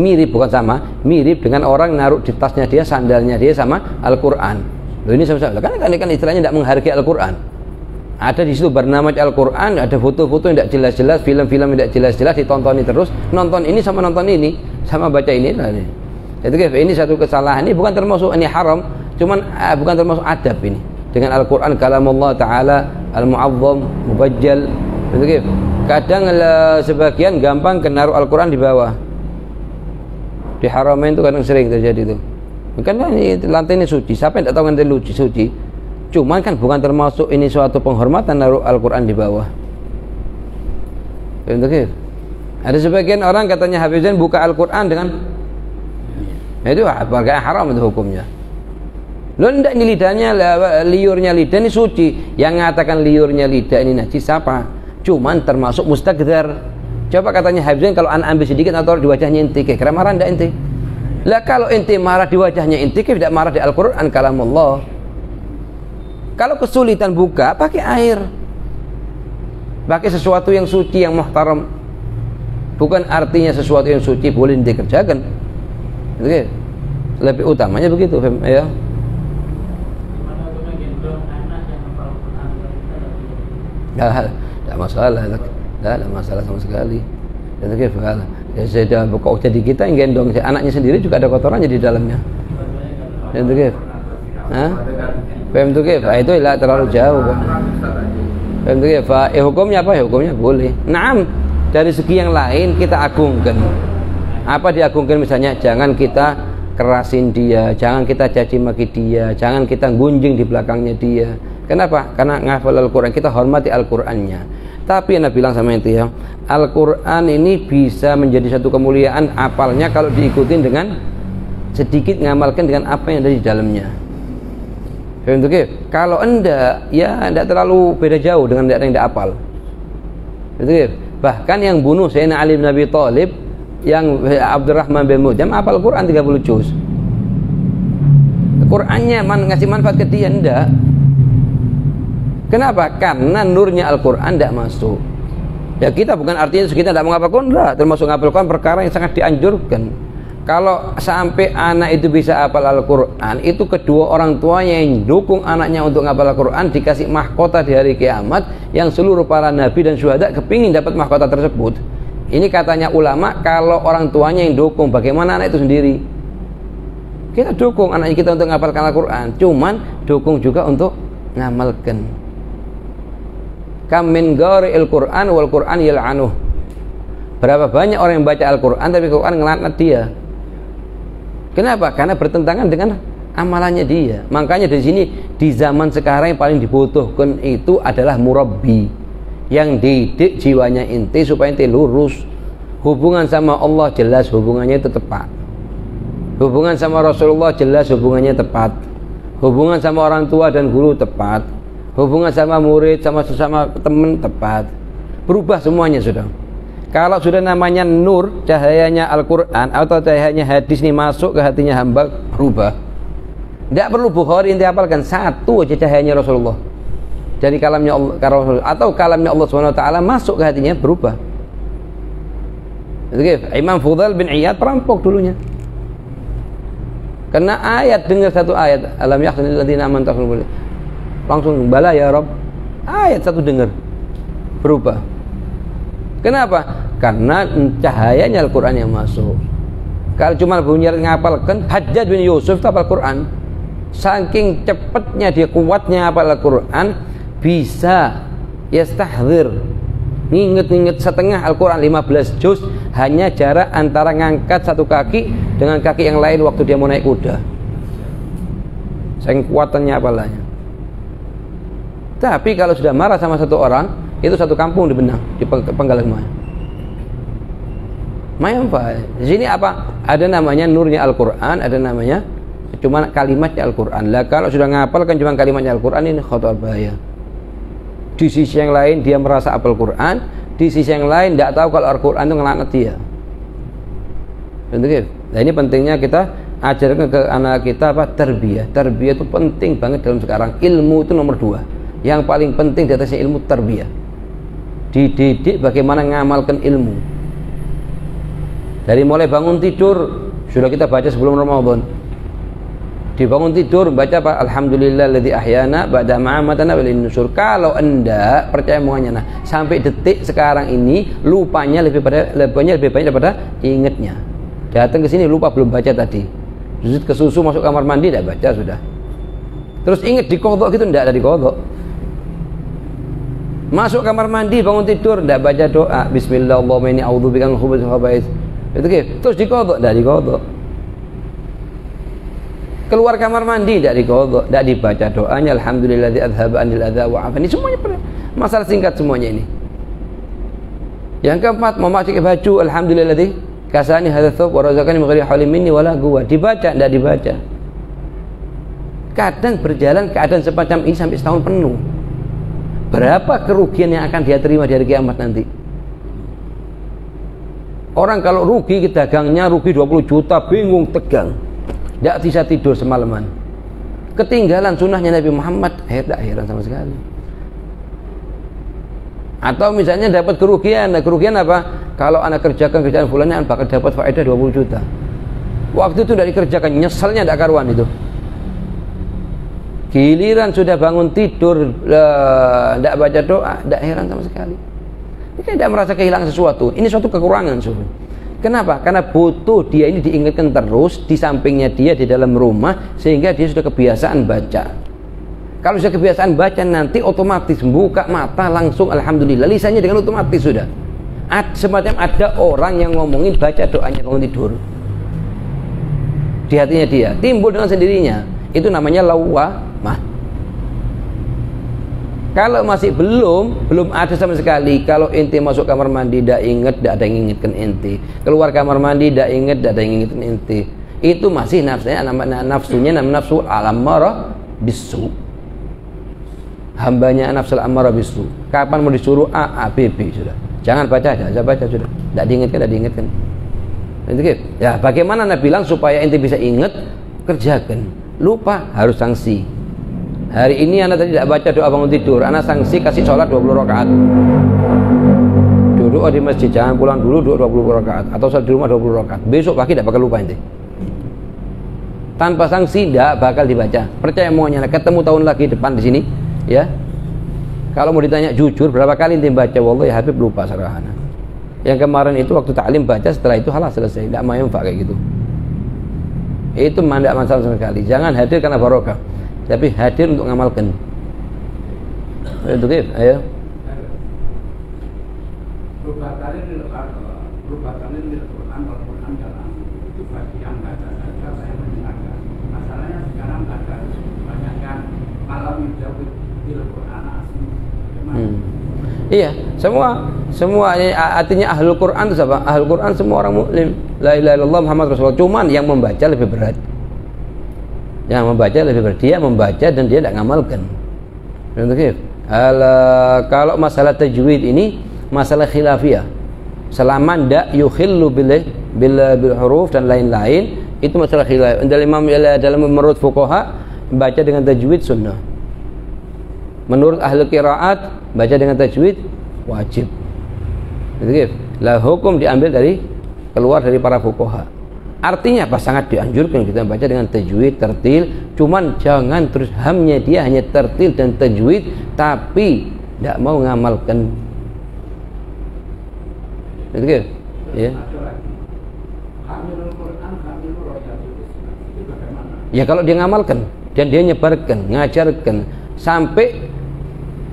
dengan orang naruh di tasnya dia, sandalnya dia sama Al-Quran. Loh ini sama-sama. Kan istilahnya tidak menghargai Al-Quran. Ada di situ bernama Al-Quran, ada foto-foto yang tidak jelas-jelas, film-film yang tidak jelas-jelas, ditontoni terus. Nonton ini sama nonton ini, sama baca ini. Itu ini satu kesalahan. Ini bukan termasuk ini haram, cuman bukan termasuk adab ini. Dengan Al-Quran kalamullah Ta'ala al-mu'azzam, mubajjal. Itu kadang sebagian gampang kenaruh Al-Quran di bawah. Di Haramain itu kadang sering terjadi itu. Kan ini lantai ini suci. Siapa yang tidak tahu lantai suci? Cuman kan bukan termasuk ini suatu penghormatan naruh Al-Quran di bawah. Ada sebagian orang katanya hafizan buka Al-Quran dengan itu apa haram itu hukumnya. Lo tidak ini lidahnya, liurnya lidah ini suci. Yang mengatakan liurnya lidah ini najis siapa? Cuman termasuk mustaqdar. Coba katanya hafizan kalau anak ambil sedikit atau di wajahnya inti, kira marah tidak inti? Lah kalau inti marah di wajahnya inti, tidak marah di Al-Quran kalamullah. Kalau kesulitan buka, pakai air. Pakai sesuatu yang suci, yang muhtaram. Bukan artinya sesuatu yang suci boleh dikerjakan. Oke. Lebih utamanya begitu, ya. Tidak masalah. Tidak masalah sama sekali. Ya sudah, pokok jadi kita yang gendong anaknya sendiri juga ada kotorannya di dalamnya. Itu gitu. Itu lah terlalu jauh. Hukumnya apa? Hukumnya boleh. Naam, dari segi yang lain kita agungkan. Apa diagungkan misalnya? Jangan kita kerasin dia, jangan kita caci maki dia, jangan kita gunjing di belakangnya dia. Kenapa? Karena ngafal Al-Quran, kita hormati Al-Qurannya. Tapi Anda bilang sama itu ya, Al-Quran ini bisa menjadi satu kemuliaan apalnya kalau diikutin dengan sedikit ngamalkan dengan apa yang ada di dalamnya. Kalau Anda ya tidak terlalu beda jauh dengan yang tidak apal. Bahkan yang bunuh Sayyidina Ali bin Abi Thalib, yang Abdurrahman bin Muljam apal Quran 30 juz. Qurannya ngasih manfaat ke dia enggak. Kenapa? Karena nurnya Al-Quran tidak masuk. Ya kita bukan artinya kita tidak menghafal Quran, enggak. Termasuk menghafal Quran perkara yang sangat dianjurkan. Kalau sampai anak itu bisa hafal Al-Quran, itu kedua orang tuanya yang dukung anaknya untuk menghafal Al-Quran dikasih mahkota di hari kiamat yang seluruh para nabi dan syuhada kepingin dapat mahkota tersebut. Ini katanya ulama, kalau orang tuanya yang dukung, bagaimana anak itu sendiri? Kita dukung anak kita untuk menghafalkan Al-Quran, cuman dukung juga untuk ngamalkan. Kam min qari'il Qur'an wal Qur'an yal'anuh. Berapa banyak orang yang baca Al-Quran tapi Al-Quran ngelaknat dia. Kenapa? Karena bertentangan dengan amalannya dia. Makanya di sini di zaman sekarang yang paling dibutuhkan itu adalah murabbi yang didik jiwanya inti supaya inti lurus. Hubungan sama Allah jelas hubungannya itu tepat. Hubungan sama Rasulullah jelas hubungannya tepat. Hubungan sama orang tua dan guru tepat. Hubungan sama murid sama sesama teman tepat. Berubah semuanya sudah. Kalau sudah namanya nur, cahayanya Al-Quran atau cahayanya hadis ini masuk ke hatinya hamba, berubah. Tidak perlu Bukhari inti hafalkan, satu aja cahayanya Rasulullah dari kalamnya Allah atau kalamnya Allah SWT masuk ke hatinya, berubah. Imam Fudail bin Iyad perampok dulunya. Karena ayat, dengar satu ayat, alam yakhzanil ladzina amanu, langsung bala ya Rabb. Ayat satu dengar, berubah. Kenapa? Karena cahayanya Al-Quran yang masuk. Kalau cuma bunyi ngapalkan, Hajjaj bin Yusuf itu hafal Quran. Saking cepatnya dia, kuatnya hafal Al-Quran, bisa yastahdzir, nginget setengah Al-Quran 15 juz, hanya jarak antara ngangkat satu kaki dengan kaki yang lain waktu dia mau naik kuda. Saking kuatannya hafalannya. Tapi kalau sudah marah sama satu orang, itu satu kampung di benang, di penggalan semuanya. Di sini apa? Ada namanya nurnya Al-Quran, ada namanya cuma kalimatnya Al-Quran. Lah kalau sudah ngapalkan cuma kalimatnya Al-Quran, ini khatar bahaya. Di sisi yang lain dia merasa hafal Quran, di sisi yang lain tidak tahu kalau Al-Quran itu ngelaknat dia. Nah ini pentingnya kita ajarkan ke anak kita apa? Tarbiyah. Tarbiyah itu penting banget dalam sekarang. Ilmu itu nomor 2. Yang paling penting di atasnya ilmu tarbiyah. Dididik bagaimana ngamalkan ilmu. Dari mulai bangun tidur sudah kita baca sebelum Ramadan. dibangun tidur baca apa? Alhamdulillahilladzi ahyana ba'da ma amatana wa ilaihin nusyur. Kalau Anda percaya semuanya, nah sampai detik sekarang ini lupanya lebih banyak daripada ingatnya. Datang ke sini lupa belum baca tadi. Terus ke susu masuk kamar mandi tidak baca sudah. Terus ingat diqadha gitu tidak ada diqadha. Masuk kamar mandi bangun tidur tidak baca doa bismillah Allahumma inni a'udzubika min khubuthi wal khaba'ith. Itu gitu. Terus diqadha tidak diqadha. Keluar kamar mandi tidak diqadha, tidak dibaca doanya alhamdulilladzi adzhaba anil adza wa afani. Semuanya masalah singkat semuanya ini. Yang keempat, memakai baju alhamdulilladzi kasani hadza thawb wa razaqani min ghairi haulin minni wala quwwah. Dibaca tidak dibaca. Kadang berjalan keadaan semacam ini sampai setahun penuh. Berapa kerugian yang akan dia terima di hari kiamat nanti? Orang kalau rugi dagangnya rugi 20 juta bingung tegang. Tidak bisa tidur semalaman. Ketinggalan sunnahnya Nabi Muhammad, tidak heran sama sekali. Atau misalnya dapat kerugian apa? Kalau anak kerjakan kerjaan fulannya bakal dapat faedah 20 juta. Waktu itu tidak dikerjakan, nyeselnya tidak karuan itu. Giliran sudah bangun tidur, tidak baca doa, tidak heran sama sekali. Ini tidak merasa kehilangan sesuatu. Ini suatu kekurangan. Kenapa? Karena butuh dia ini diingatkan terus di sampingnya dia di dalam rumah sehingga dia sudah kebiasaan baca. Kalau sudah kebiasaan baca nanti otomatis buka mata langsung alhamdulillah lisannya dengan otomatis sudah. Semacam ada orang yang ngomongin baca doanya bangun tidur. Di hatinya dia timbul dengan sendirinya. Itu namanya lawamah. Kalau masih belum ada sama sekali. Kalau ente masuk kamar mandi tidak ingat, tidak ada yang ingatkan ente. Keluar kamar mandi tidak ingat, tidak ada yang ingatkan ente. Itu masih nafsunya nafsu al-ammarah bisu. Hambanya nafsu al-ammarah bisu. Kapan mau disuruh A, B, B sudah. Jangan baca, jangan baca sudah. Tidak diingatkan. Ya, bagaimana Nabi bilang supaya ente bisa ingat, kerjakan. Lupa harus sanksi. Hari ini anak tadi tidak baca doa bangun tidur, anak sanksi kasih sholat 20 rakaat. Duduk di masjid, jangan pulang dulu, duduk 20 rakaat atau sholat di rumah 20 rakaat. Besok pagi tidak bakal lupa ente. Tanpa sanksi tidak bakal dibaca. Percaya semuanya, ketemu tahun lagi depan di sini, ya. Kalau mau ditanya jujur berapa kali ente baca, wallahi Habib lupa sarahana. Yang kemarin itu waktu taklim baca, setelah itu halah selesai, tidak mau kayak gitu. Itu tidak masalah sama sekali. Jangan hadir karena barokah, tapi hadir untuk ngamalkan. Itu kif, ayo. Rubatan ini Al-Quran dalam itu bagi yang baca saja saya mendengarkan. Masalahnya sekarang ada banyak yang malam menjawab Al-Quran asli. Iya, semua artinya ahlul Quran itu siapa? Ahlul Quran semua orang muslim. La ilaha illallah Muhammad Rasulullah. Cuman yang membaca lebih berat. Dia membaca dan dia tidak ngamalkan. Kalau masalah tajwid ini masalah khilafiyah. Selama tidak yukhillu bil huruf dan lain-lain, itu masalah khilaf. Dalam menurut fuqaha baca dengan tajwid sunnah. Menurut ahli qiraat baca dengan tajwid wajib. Hukum diambil keluar dari para fuqaha. Artinya apa? Sangat dianjurkan kita baca dengan tajwid, tertil. Cuman jangan terus hamnya dia hanya tertil dan tajwid, tapi tidak mau ngamalkan. Betul? Ya. Ya kalau dia ngamalkan dan dia nyebarkan, ngajarkan sampai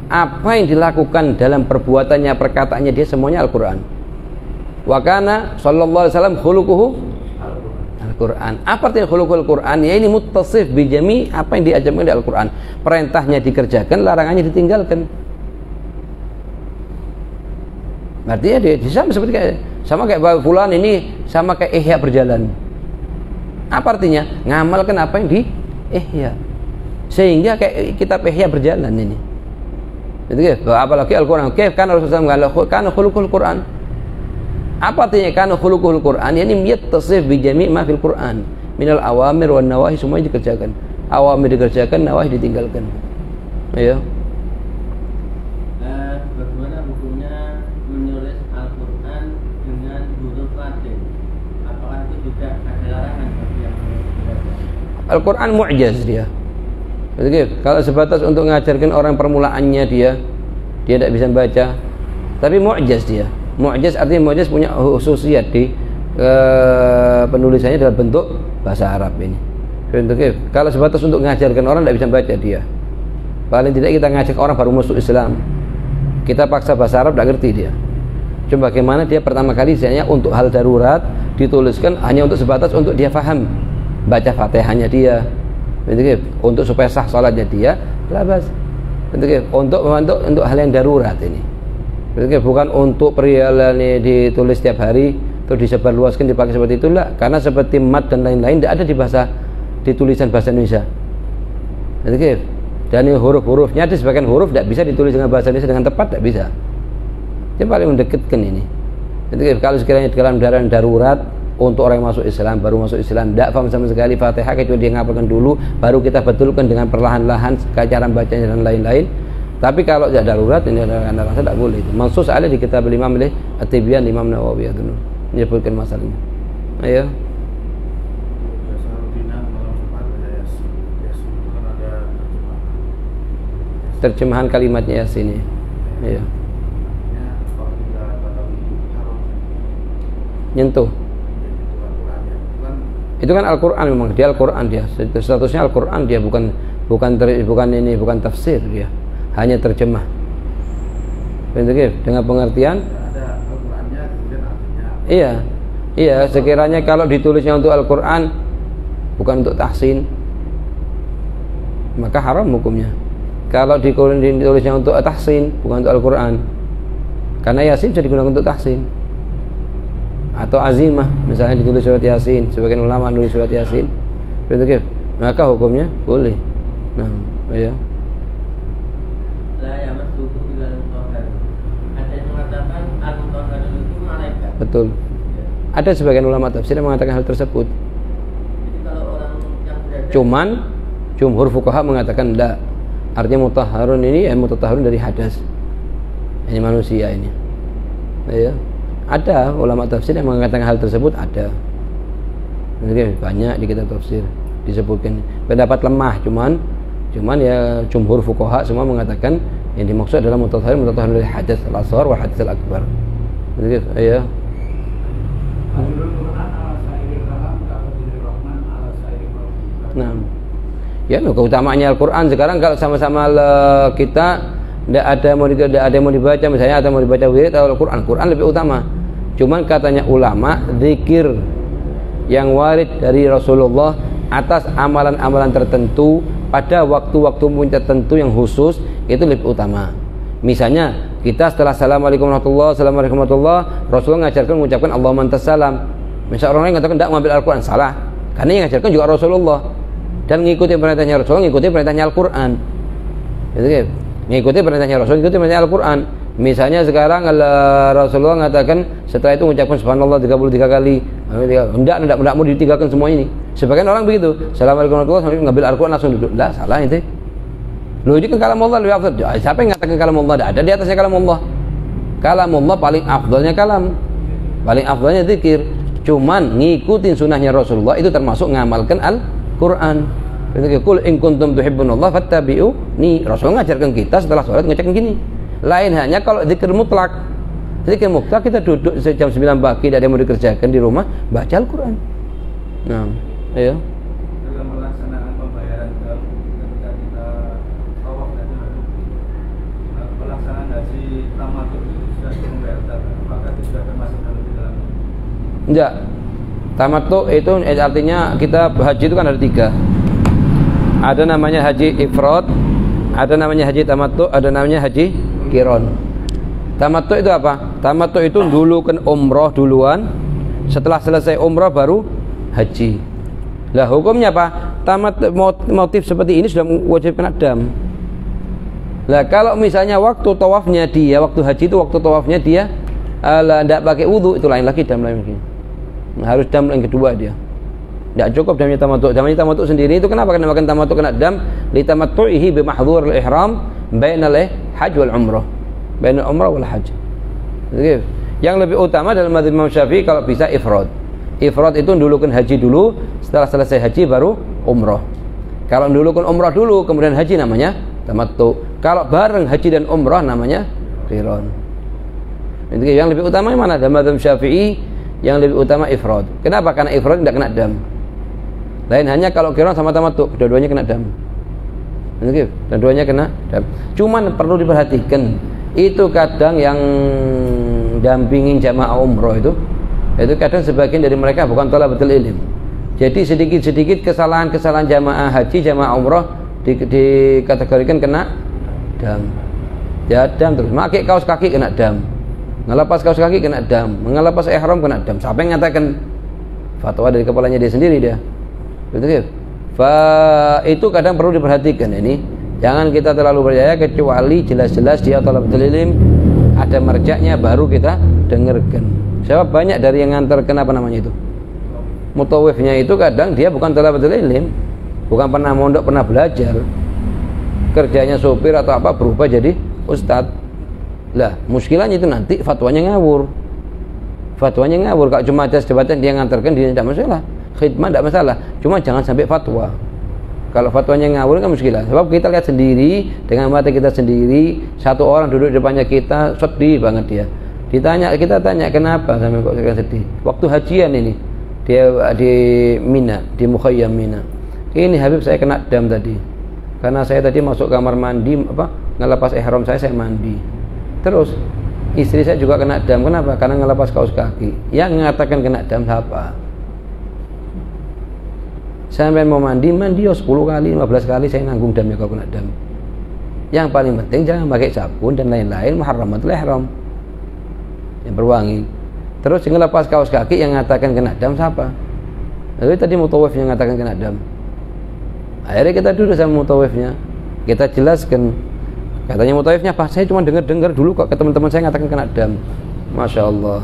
apa yang dilakukan dalam perbuatannya, perkataannya dia semuanya Al-Quran. Wa kana sallallahu alaihi wasallam khuluquhu Al-Quran. Apa artinya khuluqul Quran? Ya ini muttasif bijami apa yang diajarkan di Al-Quran. Perintahnya dikerjakan, larangannya ditinggalkan. Artinya dia sama kayak fulan ini sama kayak ihya berjalan. Apa artinya? Ngamalkan apa yang di ihya. Sehingga kayak kitab ihya berjalan ini. Itu apalagi Al-Quran. Karena Rasulullah mengatakan kana khuluqul Quran. Apa artinya kana khuluqul Quran? Yani yattasif bi jami' ma fil Quran. Minal awamir wan nawahi semuanya dikerjakan. Awamir dikerjakan, nawahi ditinggalkan. Ayo. Bagaimana hukumnya menulis Al-Quran dengan huruf Latin? Apakah itu juga ada larangan bagi yang membaca? Al-Quran mu'jaz dia. Kalau sebatas untuk mengajarkan orang permulaannya dia tidak bisa baca, tapi mu'jaz dia. Mu'jaz artinya mu'jaz punya khususiyat di penulisannya dalam bentuk bahasa Arab ini. Kalau sebatas untuk mengajarkan orang tidak bisa baca dia. Paling tidak kita ngajak orang baru masuk Islam, kita paksa bahasa Arab tidak ngerti dia. Cuma bagaimana dia pertama kali misalnya untuk hal darurat dituliskan hanya untuk sebatas untuk dia faham, baca Fatihahnya dia, untuk supaya sah salatnya dia, labas. Untuk hal yang darurat ini. Bukan untuk perihal ini ditulis setiap hari terus disebarluaskan dipakai seperti itu, enggak. Karena seperti mat dan lain-lain tidak ada di tulisan bahasa Indonesia. Dan huruf-hurufnya ada sebagian huruf tidak bisa ditulis dengan bahasa Indonesia dengan tepat, tidak bisa. Yang paling mendekatkan ini. Kalau sekiranya dalam keadaan darurat untuk orang yang masuk Islam, baru masuk Islam, tidak paham sama sekali Fatihah, kecuali dia ngapalkan dulu, baru kita betulkan dengan perlahan-lahan cara bacanya dan lain-lain. Tapi kalau tidak darurat ini anda rasa tidak boleh. Mansus ada di kitab Imam At-Tibyan Imam Nawawi itu menyebutkan masalahnya. Ayo. Terjemahan kalimatnya Yasin. Iya. Nyentuh. Itu kan Al-Quran, memang dia Al-Quran dia. Statusnya Al-Quran dia, bukan tafsir dia. Hanya terjemah. Dengan pengertian ada Al-Qur'annya kemudian artinya. Iya, sekiranya kalau ditulisnya untuk Al-Quran bukan untuk tahsin, maka haram hukumnya. Kalau ditulisnya untuk tahsin bukan untuk Al-Quran, karena Yasin bisa digunakan untuk tahsin. Atau azimah, misalnya ditulis surat Yasin, sebagian ulama nulis surat Yasin, maka hukumnya boleh. Nah, ya. Ada yang mengatakan al-mutahhar itu malaikat. Betul. Ada sebagian ulama tafsir yang mengatakan hal tersebut. Jadi kalau orang yang berada, cuman jumhur fuqaha mengatakan tidak. Artinya mutahharun ini mutatahharun dari hadas. Ini manusia ini. Ya. Ada ulama tafsir yang mengatakan hal tersebut, ada. Banyak di kitab tafsir disebutkan. Pendapat lemah, cuman ya jumhur fuqaha semua mengatakan yang dimaksud adalah mutatahharun dari hadas al-asghar wa hadas al-akbar. Ya. Nah, ya keutamaannya Al-Quran sekarang kalau sama-sama kita tidak ada yang mau dibaca, misalnya ada mau dibaca wirid atau Al-Quran lebih utama. Cuman katanya ulama, zikir yang warid dari Rasulullah atas amalan-amalan tertentu pada waktu-waktu tertentu yang khusus itu lebih utama. Misalnya kita setelah assalamualaikum warahmatullahi, Rasulullah mengajarkan mengucapkan Allahumma antas salam. Misalnya orang lain mengatakan tidak mengambil Al-Quran, salah. Karena yang mengajarkan juga Rasulullah. Dan mengikuti perintahnya Rasulullah, mengikuti perintahnya Al-Quran. Mengikuti perintahnya Rasulullah, mengikuti perintahnya Al-Quran. Misalnya sekarang Rasulullah mengatakan setelah itu mengucapkan subhanallah 33 kali. Tidak mau ditinggalkan semua ini. Sebagian orang begitu. Assalamualaikum warahmatullahi wabarakatuh, ngambil Al-Quran langsung duduk. Lah, salah itu. Loh, ini kan kalam Allah lebih afdal. Siapa yang mengatakan kalam Allah? Tidak ada di atasnya kalam Allah. Kalam Allah paling afdalnya kalam. Paling afdalnya zikir. Cuman ngikutin sunnahnya Rasulullah itu termasuk ngamalkan Al-Quran. Qul in kuntum tuhibbunallah fattabi'uni. Rasul ngajarkan kita setelah sholat ngajarkan gini. Lain hanya kalau zikir mutlak. Zikir mutlak kita duduk jam 9 pagi tidak ada yang mau dikerjakan di rumah, baca Al-Quran. Nah, ayo. Dalam melaksanakan pembayaran ketika kita tawaf dan pelaksanaan haji tamattu itu sudah membayar zakat, maka itu sudah termasuk di dalamnya. Enggak. Tamattu itu artinya kita haji itu kan ada 3. Ada namanya haji ifrad, ada namanya haji tamattu, ada namanya haji qiran. Tamattu itu apa? Tamattu itu dulu kan umroh duluan, setelah selesai umroh baru haji. Lah hukumnya apa? Motif seperti ini sudah mewajibkan dam. Lah kalau misalnya waktu tawafnya dia, waktu haji itu waktu tawafnya dia tidak pakai wudu, itu lain lagi, dam lain lagi. Harus dam yang kedua dia. Tidak cukup damnya tamattu. Damnya tamattu sendiri itu kenapa kena makan tamattu kena dam? Li tamattu'ihi bi mahdhur al-ihram bainal hajj wal umrah. Bainal umrah wal hajj. Jadi, yang lebih utama dalam mazhab Imam Syafi'i kalau bisa ifrad. Ifrad itu dulukan haji dulu, setelah selesai haji baru umroh. Kalau dulu kan umroh dulu kemudian haji namanya tamattu. Kalau bareng haji dan umroh namanya qiran. Jadi yang lebih utama mana? Dalam mazhab Syafi'i yang lebih utama ifrad. Kenapa? Karena ifrad tidak kena dam. Lain hanya kalau qiran sama tamattu, dua-duanya kena dam. Dua-duanya kena dam. Cuman perlu diperhatikan, itu kadang yang dampingin jamaah umroh itu kadang sebagian dari mereka bukan thalabatul ilm. Jadi sedikit-sedikit kesalahan-kesalahan jamaah haji, jamaah umroh dikategorikan kena dam. Ya dam terus. Pakai kaos kaki kena dam. Ngelepas kaos kaki kena dam. Ngelepas ihram kena dam. Siapa yang mengatakan? Fatwa dari kepalanya dia sendiri dia. Betul ya? Itu kadang perlu diperhatikan ini. Jangan kita terlalu percaya kecuali jelas-jelas dia thalabatul ilm, ada marjaknya baru kita dengarkan. Sebab banyak dari yang ngantarkan apa namanya itu? Mutawifnya itu kadang dia bukan thalabatul ilm, bukan pernah mondok, pernah belajar. Kerjanya sopir atau apa berubah jadi ustadz. Lah, muskilahnya itu nanti fatwanya ngawur. Fatwanya ngawur. Kalau cuma ada jabatan dia ngantarkan dia tidak masalah. Khidmah tidak masalah. Cuma jangan sampai fatwa. Kalau fatwanya ngawur kan muskilah. Sebab kita lihat sendiri dengan mata kita sendiri, satu orang duduk di depannya kita sedih banget dia. Kita tanya kenapa sampai kok sedih? Waktu hajian ini dia di Mina, di Mukhayyam Mina. Ini Habib saya kena dam tadi. Karena saya tadi masuk kamar mandi ngelepas ihram saya mandi. Terus istri saya juga kena dam. Kenapa? Karena ngelepas kaos kaki. Yang mengatakan kena dam siapa? Sampai mau mandi 10 kali, 15 kali saya nanggung damnya kalau kena dam. Yang paling penting jangan pakai sabun dan lain-lain, muharramatul ihram. Yang berwangi. Terus ngelepas kaos kaki yang mengatakan kena dam siapa? Lalu tadi mutawif yang mengatakan kena dam. Akhirnya kita duduk sama mutawifnya, kita jelaskan. Katanya mutawifnya, Pak, saya cuma dengar dulu kok ke teman-teman saya mengatakan kena dam. Masya Allah.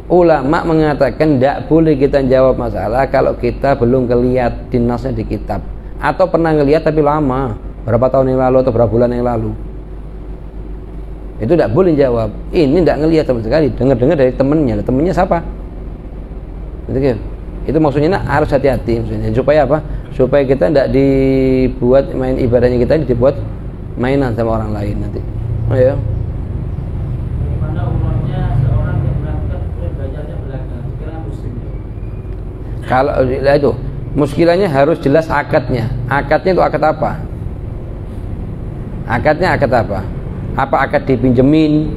Ulama mengatakan tidak boleh kita jawab masalah kalau kita belum ngelihat dinasnya di kitab, atau pernah ngelihat tapi lama, berapa tahun yang lalu atau berapa bulan yang lalu. Itu tidak boleh jawab. Ini tidak ngelihat sama sekali, dengar-dengar dari temennya siapa? Itu maksudnya harus hati-hati maksudnya. Supaya apa? Supaya kita tidak dibuat main ibadahnya kita dibuat mainan sama orang lain nanti. Oh ya. Bagaimana umurnya seorang yang berangkat belajarnya belakang, kira muslim? Kalau itu muskilahnya harus jelas akadnya. Akadnya itu akad apa? Akadnya akad apa? Apa akad dipinjemin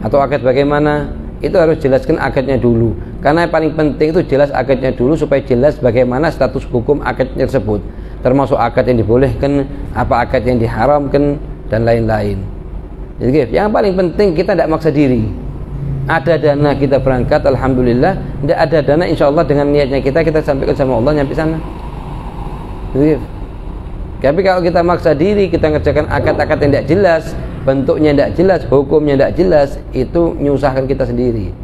atau akad bagaimana? Itu harus jelaskan akadnya dulu. Karena yang paling penting itu jelas akadnya dulu supaya jelas bagaimana status hukum akad tersebut. Termasuk akad yang dibolehkan, apa akad yang diharamkan dan lain-lain. Jadi yang paling penting kita tidak maksa diri. Ada dana kita berangkat, alhamdulillah. Tidak ada dana, insya Allah dengan niatnya kita sampaikan sama Allah nyampe sana. Jadi, tapi kalau kita maksa diri, kita ngerjakan akad-akad yang tidak jelas, bentuknya tidak jelas, hukumnya tidak jelas, itu menyusahkan kita sendiri.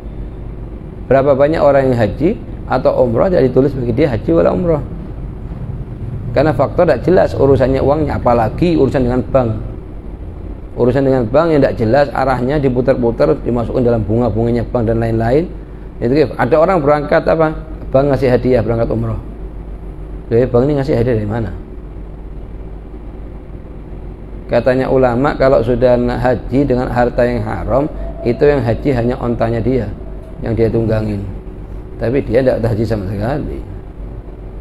Berapa banyak orang yang haji atau umrah tidak ditulis bagi dia haji wala umrah, karena faktor tidak jelas urusannya uangnya, apalagi urusan dengan bank. Urusan dengan bank yang tidak jelas arahnya, diputar-putar, dimasukkan dalam bunga-bunganya bank dan lain-lain. Itu ada orang berangkat apa? Bank ngasih hadiah berangkat umrah. Jadi bank ini ngasih hadiah dari mana? Katanya ulama kalau sudah haji dengan harta yang haram, itu yang haji hanya ontanya dia yang dia tunggangin, tapi dia tidak haji sama sekali.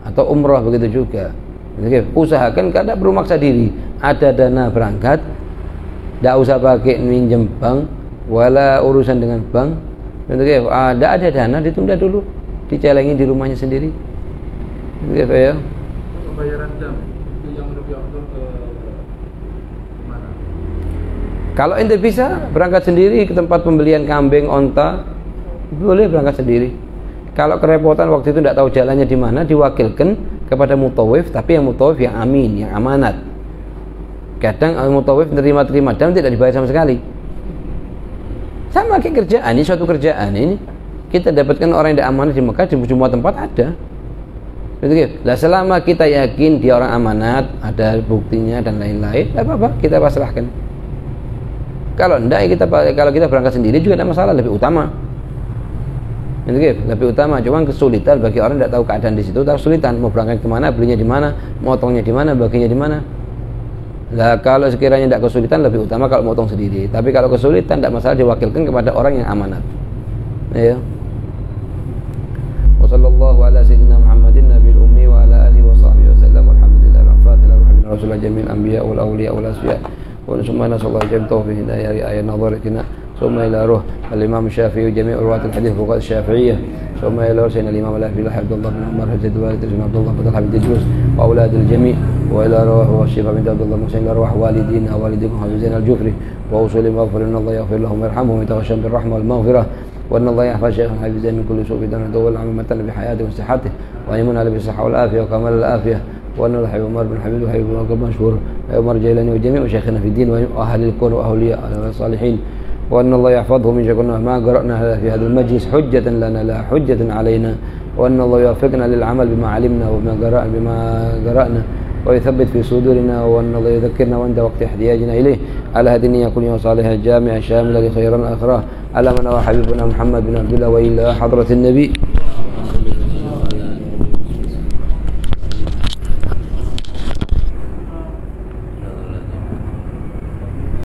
Atau umrah begitu juga. Jadi usahakan kada perlu maksa diri. Ada dana berangkat, tidak usah pakai minjem bank, wala urusan dengan bank. Jadi tidak ada dana, ditunda dulu, dicelengin di rumahnya sendiri. Jadi ya. Pembayaran jam itu yang lebih afdal ke mana? Kalau ente bisa berangkat sendiri ke tempat pembelian kambing, onta, boleh berangkat sendiri. Kalau kerepotan waktu itu tidak tahu jalannya di mana, diwakilkan kepada mutawif, tapi yang mutawif yang amin, yang amanat. Kadang mutawif terima dan tidak dibayar sama sekali. Sama kayak kerjaan ini, suatu kerjaan ini kita dapatkan orang yang tidak amanat di Mekah, di semua tempat ada. Lah selama kita yakin dia orang amanat, ada buktinya dan lain-lain, tidak apa-apa, kita pasrahkan. Kalau tidak, kalau kita berangkat sendiri juga tidak masalah, lebih utama. lebih utama. Cuma kesulitan bagi orang tidak tahu keadaan di situ, kesulitan mau berangkat kemana, belinya di mana, motongnya di mana, baginya di mana. Lah kalau sekiranya tidak kesulitan lebih utama kalau motong sendiri. Tapi kalau kesulitan tidak masalah diwakilkan kepada orang yang amanat. Ya. Wassallallahu ala sayyidina Muhammadin nabiyil ummi wa ala alihi wa sahbihi wasallam. Alhamdulillah al-fatihah rasulullah jamil anbiya wal awliya wal asfiya. Wa subhana sallallahu jami' tawfiq hidayah ayat nadharatina. ثم إلى روح الإمام الشافعي وجميع رواة الحديث فقهاء الشافعية ثم إلى سيدنا الإمام الأحبي عبد الله بن عمر حجة الوالد عبد الله بن حميد الدروس وأولاد الجميع وإلى روح الشيخ بن عبد الله محسن إلى روح والدينا ووالدكم حفظين الجفري وأصول مغفر إن الله يغفر لهم ويرحمهم ويتغشم بالرحمة والمغفرة وأن الله يحفظ شيخا حفظين من كل سوء بدون دول عامة بحياته وصحته وأن يمن عليه بالصحة والعافية وكمال العافية وأن الحبيب عمر بن حميد وحبيب بن مشهور عمر جيلاني وجميع شيخنا في الدين وأهل الكون وأولياء الصالحين وأن الله يحفظه من شكرنا ما قرأنا في هذا المجلس حجة لنا لا حجة علينا وأن الله يوفقنا للعمل بما علمنا وبما قرأنا ويثبت في صدورنا وأن الله يذكرنا وعند وقت احتياجنا إليه على هذه النية كلها صالحة جامعة شاملة لخيرنا الآخرة على من هو حبيبنا محمد بن عبد الله وإلى حضرة النبي